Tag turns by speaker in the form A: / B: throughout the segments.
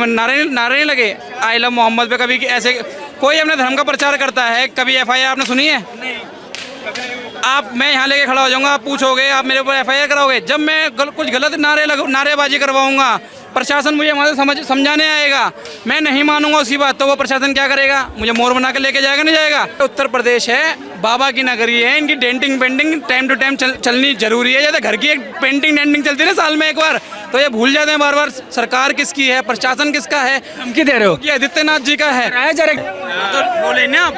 A: में नारे नारे नहीं लगे आई लव मोहम्मद पे? कभी ऐसे कोई अपने धर्म का प्रचार करता है? कभी FIR आपने सुनी है? आप मैं यहाँ लेके खड़ा हो जाऊंगा, आप पूछोगे, आप मेरे ऊपर FIR कराओगे? जब मैं कुछ गलत नारेबाजी करवाऊंगा, प्रशासन मुझे वहाँ से समझाने आएगा, मैं नहीं मानूंगा उसकी बात, तो वो प्रशासन क्या करेगा? मुझे मोर बना के लेके जाएगा? नहीं जाएगा। उत्तर प्रदेश है, बाबा की नगरी है, इनकी denting painting time to time चलनी जरूरी है। जैसे घर की एक पेंटिंग डेंटिंग चलती है ना साल में एक बार, तो ये भूल जाते हैं बार बार सरकार किसकी है, प्रशासन किसका है।
B: धमकी दे रहे हो?
A: ये आदित्यनाथ जी का है।
B: तो
A: बोले ना,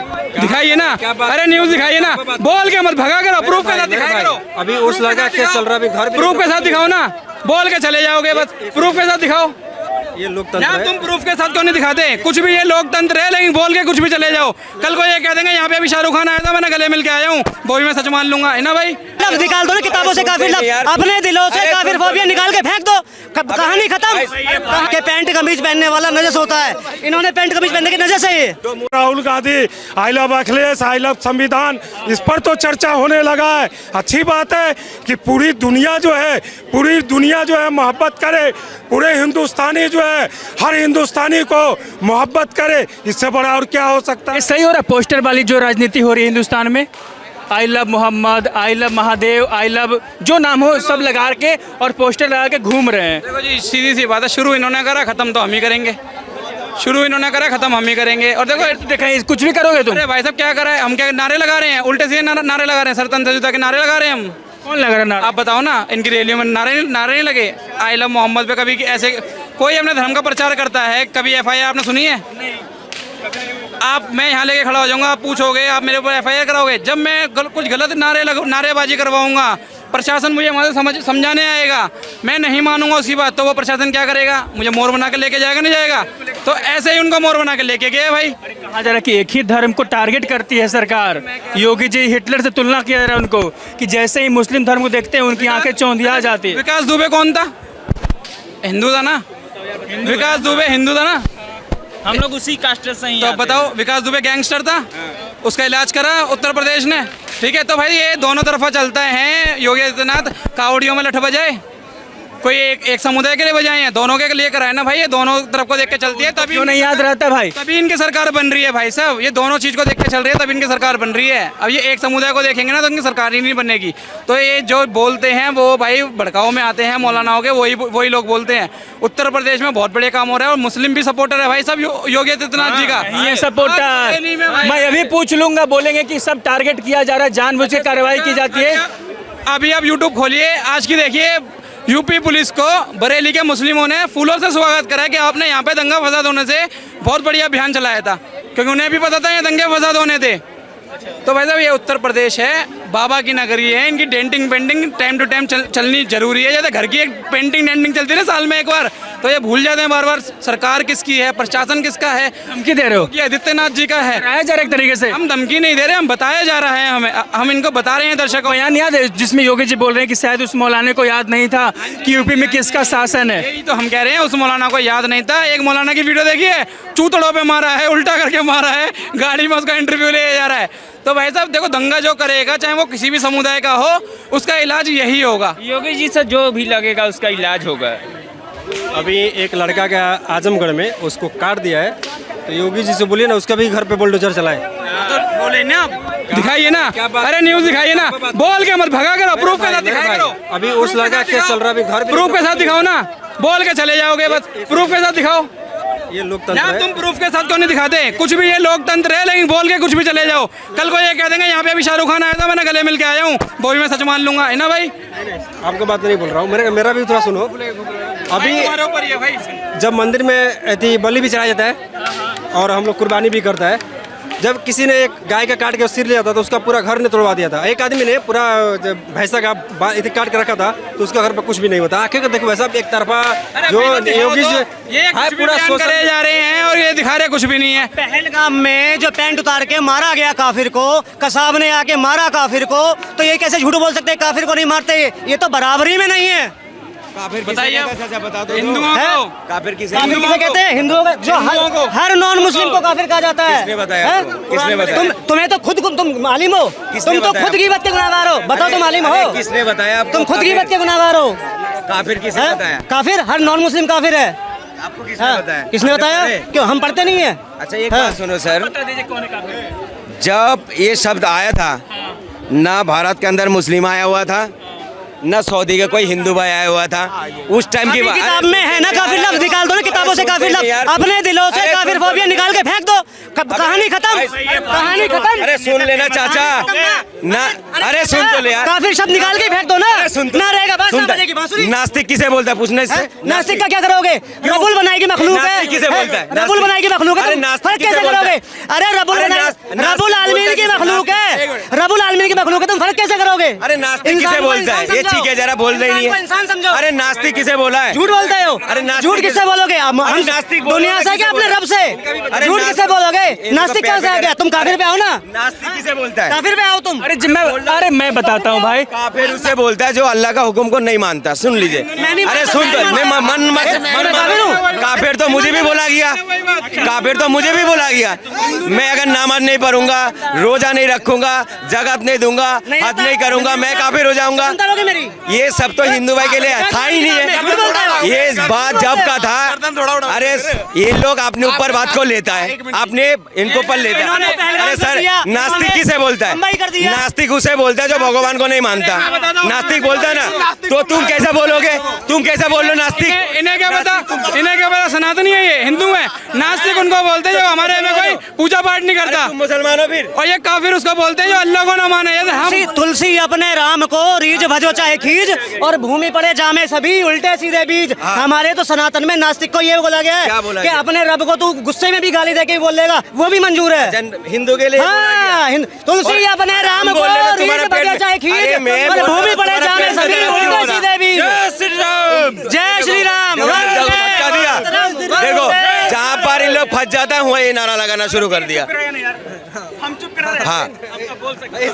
A: दिखाइए ना, अरे न्यूज दिखाइए ना, बोल के मत भगा करो, प्रूफ के साथ दिखाया करो।
C: अभी उस लड़का केस चल रहा है, अभी घर
A: प्रूफ के साथ दिखाओ ना, बोल के चले जाओगे बस, प्रूफ के साथ दिखाओ।
C: ये लोकतंत्र
A: यार
C: है।
A: तुम प्रूफ के साथ क्यों नहीं दिखाते? कुछ भी ये लोकतंत्र है, लेकिन बोल के कुछ भी चले जाओ। कल को ये कह देंगे यहाँ पे अभी शाहरुख खान आया था, मैंने गले मिल के आया हूँ, वो भी मैं सच मान लूंगा, है ना भाई?
D: लफ्ज निकाल दो ना किताबों से, काफिर लफ्ज अपने दिलों से काफिर फोबिया निकाल के फेंक दो, कहानी खत्म। के पैंट कमीज पहनने वाला नजस होता है, इन्होंने पैंट कमीज पहनने की नजस है ये।
E: Rahul Gandhi I love Akhilesh, I love संविधान, इस पर तो चर्चा होने लगा है। अच्छी बात है कि पूरी दुनिया जो है मोहब्बत करे, पूरे हिंदुस्तानी जो है हर हिंदुस्तानी को मोहब्बत करे, इससे बड़ा और क्या हो सकता है?
B: ये सही हो रहा है? पोस्टर वाली जो राजनीति हो रही है हिंदुस्तान में, I love Mohammad, I love Mahadev, I love जो नाम हो सब लगा के और पोस्टर लगा के घूम रहे हैं।
A: देखो जी, सीधी सी बात है, शुरू इन्होंने करा, खत्म तो हम ही करेंगे। शुरू इन्होंने करा, खत्म हम ही करेंगे। और देखो
B: देखें, कुछ भी करोगे तुम।
A: अरे भाई साहब क्या करा है, हम क्या नारे लगा रहे हैं? उल्टे सीधे नारे लगा रहे हैं, सरतंत्रता के नारे लगा रहे हैं हम।
B: कौन लग रहा है?
A: आप बताओ ना, इनकी रैलियों में नारे नहीं लगे आई लव मोहम्मद पे? कभी ऐसे कोई अपने धर्म का प्रचार करता है? कभी FIR आपने सुनी है? आप मैं यहाँ लेके खड़ा हो जाऊंगा, आप पूछोगे, आप मेरे ऊपर FIR कराओगे? जब मैं कुछ गलत नारेबाजी करवाऊंगा, प्रशासन मुझे वहाँ से समझाने आएगा, मैं नहीं मानूंगा उसकी बात, तो वो प्रशासन क्या करेगा? मुझे मोर बना के लेके जाएगा? नहीं जाएगा। तो ऐसे ही उनको मोर बना के लेके गए भाई।
B: कहा जा रहा है कि एक ही धर्म को टारगेट करती है सरकार। योगी जी हिटलर से तुलना किया जा रहा है उनको, कि जैसे ही मुस्लिम धर्म को देखते हैं उनकी आंखें चौंधिया जाती है।
A: विकास दुबे कौन था? हिंदू था ना? विकास दुबे हिंदू था ना?
B: हम लोग उसी कास्ट से ही।
A: तो बताओ, विकास दुबे गैंगस्टर था, उसका इलाज करा उत्तर प्रदेश ने, ठीक है? तो भाई ये दोनों तरफा चलता है। योगी आदित्यनाथ कावड़ियों में लठ बजाए, कोई एक समुदाय के लिए बजाए हैं, दोनों के लिए कराए ना भाई। ये दोनों तरफ को देख के चलती है, तभी
B: क्यों नहीं याद रहता भाई?
A: तभी इनकी सरकार बन रही है भाई साहब। ये दोनों चीज को देख के चल रही है, तभी इनकी सरकार बन रही है। अब ये एक समुदाय को देखेंगे ना तो इनकी सरकार ही नहीं बनेगी। तो ये जो बोलते हैं वो भाई भड़काऊ में आते हैं, मौलानाओं के, वही लोग बोलते हैं। उत्तर प्रदेश में बहुत बड़े काम हो रहा है और मुस्लिम भी सपोर्टर है भाई साहब योगी आदित्यनाथ जी का।
B: ये सपोर्टर मैं अभी पूछ लूंगा, बोलेंगे कि सब टारगेट किया जा रहा है, जानबूझ के कार्रवाई की जाती है।
A: अभी आप यूट्यूब खोलिए, आज की देखिए, यूपी पुलिस को बरेली के मुस्लिमों ने फूलों से स्वागत करा कि आपने यहाँ पे दंगा फसाद होने से बहुत बढ़िया अभियान चलाया था, क्योंकि उन्हें भी पता था ये दंगे फसाद होने थे। तो भाई साहब ये उत्तर प्रदेश है, बाबा की नगरी है, इनकी denting painting time to time चलनी जरूरी है। जैसे घर की एक पेंटिंग डेंटिंग चलती है ना साल में एक बार, तो ये भूल जाते हैं बार बार सरकार किसकी है, प्रशासन किसका है।
B: धमकी दे रहे हो?
A: ये आदित्यनाथ जी का है।
B: बताया जा रहा है एक तरीके से।
A: हम धमकी नहीं दे रहे, हम बताया जा रहा है, हम इनको बता रहे हैं दर्शकों।
B: बयान याद है जिसमें योगी जी बोल रहे हैं कि शायद उस मौलाना को याद नहीं था कि यूपी में किसका शासन है।
A: यही तो हम कह रहे हैं, उस मौलाना को याद नहीं था। एक मौलाना की वीडियो देखिए, चूतड़ों पे मारा है, उल्टा करके मारा है, गाड़ी में उसका इंटरव्यू ले जा रहा है। तो भाई साहब देखो, दंगा जो करेगा चाहे वो किसी भी समुदाय का हो, उसका इलाज यही होगा।
F: योगी जी से जो भी लगेगा उसका इलाज होगा।
C: अभी एक लड़का का आजमगढ़ में उसको काट दिया है, तो योगी जी से बोलिए ना उसका भी घर पे बुलडोजर चलाए।
A: तो बोले ना, दिखाइए ना, अरे न्यूज दिखाइए ना, बोल के मत भगा करो, प्रूफ के साथ दिखाया करो।
C: अभी उस लड़का केस चल रहा है, अभी घर पे
A: प्रूफ के साथ दिखाओ ना, बोल के चले जाओगे बस, प्रूफ के साथ दिखाओ।
C: ये लोकतंत्र
A: यार
C: है।
A: तुम प्रूफ के साथ क्यों नहीं दिखाते? कुछ भी ये लोकतंत्र है, लेकिन बोल के कुछ भी चले जाओ। कल को ये कह देंगे यहाँ पे अभी शाहरुख खान आया था, मैंने गले मिल के आया हूँ, वो भी मैं सच मान लूंगा, है ना भाई?
C: आपको बात नहीं बोल रहा हूँ, मेरा भी थोड़ा सुनो। अभी जब मंदिर में ऐसी बलि भी चढ़ाया जाता है और हम लोग कुर्बानी भी करता है, जब किसी ने एक गाय का काट के सिर लिया था तो उसका पूरा घर ने तोड़वा दिया था। एक आदमी ने पूरा भैंसा का काट के रखा था तो उसका घर पर कुछ भी नहीं होता। आखिर देखो वैसा एक तरफा जो योगी
A: ये पूरा करे जा रहे हैं और ये दिखा रहे कुछ भी नहीं है।
D: पहलगाम में जो पैंट उतार के मारा गया काफिर को, कसाब ने आके मारा काफिर को, तो ये कैसे झूठ बोल सकते हैं काफिर को नहीं मारते? ये तो बराबरी में नहीं है।
A: बताइए हिंदुओं को
D: काफिर किसे कहते हैं? हिंदुओं को, जो हर नॉन मुस्लिम को काफिर कहा जाता है।
F: किसने बताया? किसने बताया?
D: तुम्हें तो खुद तुम मालिम हो, तुम तो खुद गिबत के गुनाहगार हो। बताओ तुम मालिम हो?
F: किसने बताया?
D: तुम खुद गिबत के गुनाहगार हो।
F: काफिर किसने बताया?
D: काफिर हर नॉन मुस्लिम काफिर है।
G: आपको किसने
D: हाँ,
G: बताया?
D: किसने बताया?
G: पढ़े?
D: क्यों हम पढ़ते नहीं है?
G: अच्छा एक
D: हाँ।
G: बात सुनो सर,
B: बता दीजिए कौन है काफिर?
G: जब ये शब्द आया था ना भारत के अंदर मुस्लिम आया हुआ था ना सऊदी का कोई हिंदू भाई आया हुआ था उस टाइम की
D: अभी
G: बात।
D: किताब में है ना काफिर लफ्ज, निकाल दो ना किताबों से काफिर लफ्ज, अपने दिलों से काफिर फोबिया निकाल के फेंक दो, कहानी खत्म, कहानी खत्म।
G: अरे सुन लेना चाचा ना, अरे सुन तो ले यार,
D: काफिर शब्द निकाल के फेंक दो ना,
G: अरे सुन तो,
D: ना रहेगा बस,
G: सुन
D: ना
G: तो।
D: बजेगी बांसुरी।
G: नास्तिक किसे बोलता है पूछने से?
D: नास्तिक का क्या करोगे? रबुल बनाएगी मखलूक है,
G: नास्तिक किसे बोलता है?
D: रबुल बनाएगी मखलूक है,
G: अरे
D: तुम
G: नास्तिक
D: फर्क
G: किसे
D: कैसे
G: बोलता है?
D: करोगे? अरे रबुल
G: अरे
D: बनाएगी,
G: नास्तिक
D: रबुल आलमीन की
G: बोलता है
D: मखलूक है, रबुल आलमीन की मखलूक है, तुम फर्क कैसे करोगे?
G: अरे नास्तिक
D: इंसान
G: किसे
D: को
G: बोलता है?
D: इंसान
G: ये
D: समझो।
G: ठीक है जरा बोल रही नहीं
D: इंसान को
G: है।
D: इंसान समझो।
G: अरे नास्तिक किसे बोला है?
D: झूठ बोलते हो।
G: अरे नास्तिक
D: झूठ किससे बोलोगे? हम
G: नास्तिक बोलो
D: दुनिया
G: ना,
D: से
G: किसे
D: क्या अपने
G: बोलो?
D: रब से?
G: अरे
D: झूठ किससे बोलोगे?
G: इनका
D: नास्तिक
G: पैर
D: कहाँ से आ
G: पे
D: गया? तुम काफिर पे आओ ना,
G: नास्तिक किसे बोलता है?
D: काफिर पे आओ तुम।
B: अरे मैं बताता हूँ भाई,
G: काफिर उसे बोलता है जो अल्लाह का हुक्म को नहीं मानता। सुन लीजिए,
D: मैं नहीं
G: अरे
D: मानता,
G: सुन तो,
D: मैं
G: मैं
D: मानता।
G: मन
D: काफिर हूँ।
G: काफिर तो मुझे भी बोला गया, काफिर तो मुझे भी बोला गया। मैं अगर नमाज नहीं पढ़ूंगा, रोजा नहीं रखूंगा, जगत नहीं दूंगा, हज नहीं करूंगा, मैं काफिर हो जाऊंगा।
D: सुनता रहोगे मेरी?
G: ये सब तो हिंदू भाई के लिए था ही नहीं है। ये बात जब का था, अरे ये लोग अपने ऊपर बात को लेता है, अपने इनको पर लेता
D: इन्होंने
G: है।
D: पहलवान
G: अरे
D: कर
G: सर,
D: दिया,
G: नास्तिक
D: इन्होंने
G: किसे बोलता है?
D: लंबाई कर दिया।
G: नास्तिक उसे बोलता है जो भगवान को नहीं मानता। नास्तिक बोलता है ना, तो तुम कैसे बोलोगे? तुम कैसे बोल लो नास्तिक?
A: इन्हें क्या पता, इन्हें क्या पता सनातनी है, ये हिंदू है। नास्तिक उनको बोलते हैं जो हमारे में कोई पूजा पाठ नहीं करता,
G: तुम मुसलमान हो फिर?
A: और ये काफिर उसको बोलते हैं जो अल्लाह को ना माने। ये हम
D: तुलसी अपने राम को रीझ भजो चाहे खींच, और भूमि पड़े जामे सभी उल्टे सीधे बीज। हमारे तो सनातन में नास्तिक को ये बोला गया
G: क्या
D: है
G: बोला
D: कि
G: गया?
D: अपने रब को तू गुस्से में भी गाली देके ही बोलेगा, वो भी मंजूर है।
G: हिंदू के लिए बोला गया।
D: हाँ, तुलसी
G: और
D: अपने राम
G: हम
D: को
G: बोल रहे थे
D: रीझ
G: तुम्हारा
D: भजो
G: पेट
D: चाहे
G: में- अरे
D: खींच,
G: मैं
D: और
G: बोल
D: भूमि
G: रहा
D: पड़े
G: हूँ,
D: जामे
G: तुम्हारा
D: सभी
G: पेट में
D: उल्टे
G: दर्द
D: सीधे बीज। जय श्री राम।
G: धक्का दिया। देखो जहाँ पर इन लोग फंस जाता है वहाँ ये नारा लगाना शुरू कर दिया। हाँ,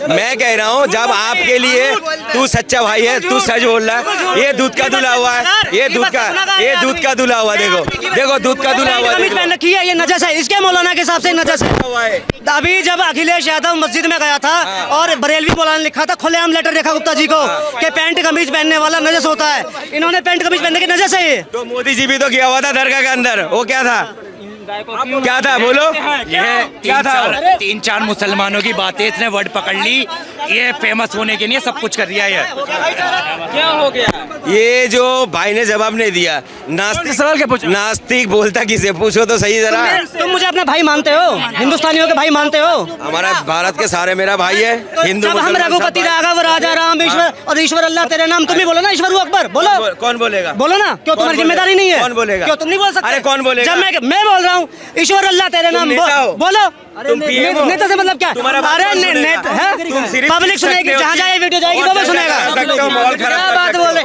G: मैं कह रहा हूँ जब आपके लिए तू सच्चा भाई है, तू सच बोल रहा है। ये दूध का धुला हुआ है, ये दूध का धुला हुआ। देखो दूध का धुला हुआ।
D: कमीज पहन रखी है, ये नजस है, इसके मौलाना के हिसाब से नजस है। अभी जब अखिलेश यादव मस्जिद में गया था और बरेलवी मौलाना ने लिखा था, खुलेआम लेटर रेखा गुप्ता जी को कि पैंट कमीज पहनने वाला नजस होता है। इन्होंने पैंट कमीज पहनने की नजस है ये।
G: तो मोदी जी भी तो गया हुआ था दरगाह के अंदर, वो क्या था? क्या था बोलो? क्या था?
H: 3-4 मुसलमानों की बातें इसने वर्ड पकड़ ली, ये फेमस होने के लिए सब कुछ कर दिया है।
F: क्या हो गया?
G: ये जो भाई ने जवाब नहीं दिया, नास्तिक
B: सवाल क्या पूछा?
G: नास्तिक बोलता किसे? पूछो तो सही जरा।
D: तुम मुझे अपना भाई मानते हो? हिंदुस्तानियों के भाई मानते हो?
G: हमारा भारत के सारे मेरा भाई है, हिंदू
D: जब हम
G: मुसलमान सब
D: रघुपति
G: भाई।
D: राघव राजा राम ईश्वर और ईश्वर अल्लाह तेरे नाम, तुम ही बोलो ना ईश्वर अकबर, बोलो।
G: कौन बोलेगा?
D: बोलो ना, क्यों तुम्हारी
G: बोलेगा?
D: जिम्मेदारी नहीं है?
G: कौन बोलेगा?
D: क्यों तुम नहीं बोल सकते?
G: अरे कौन बोलेगा?
D: जब मैं बोल रहा हूँ ईश्वर अल्लाह तेरे नाम,
G: नेता हो?
D: बोलो।
G: तुम PM हो?
D: नेता से मतलब क्या?
G: तुम्हारा बात
D: अरे
G: कौन सुनेगा?
D: नेता है,
G: तुम सिर्फ
D: पब्लिक
G: सकते
D: सुनेगी,
G: हो
D: जहाँ
G: कि-
D: जाए वीडियो जाएगी
G: और
D: वो भी
G: जगह
D: सुनेगा।
G: कर सकते हो, माहौल खराब
D: क्या
G: कर
D: बात
G: सकते हो।
D: बोल रहे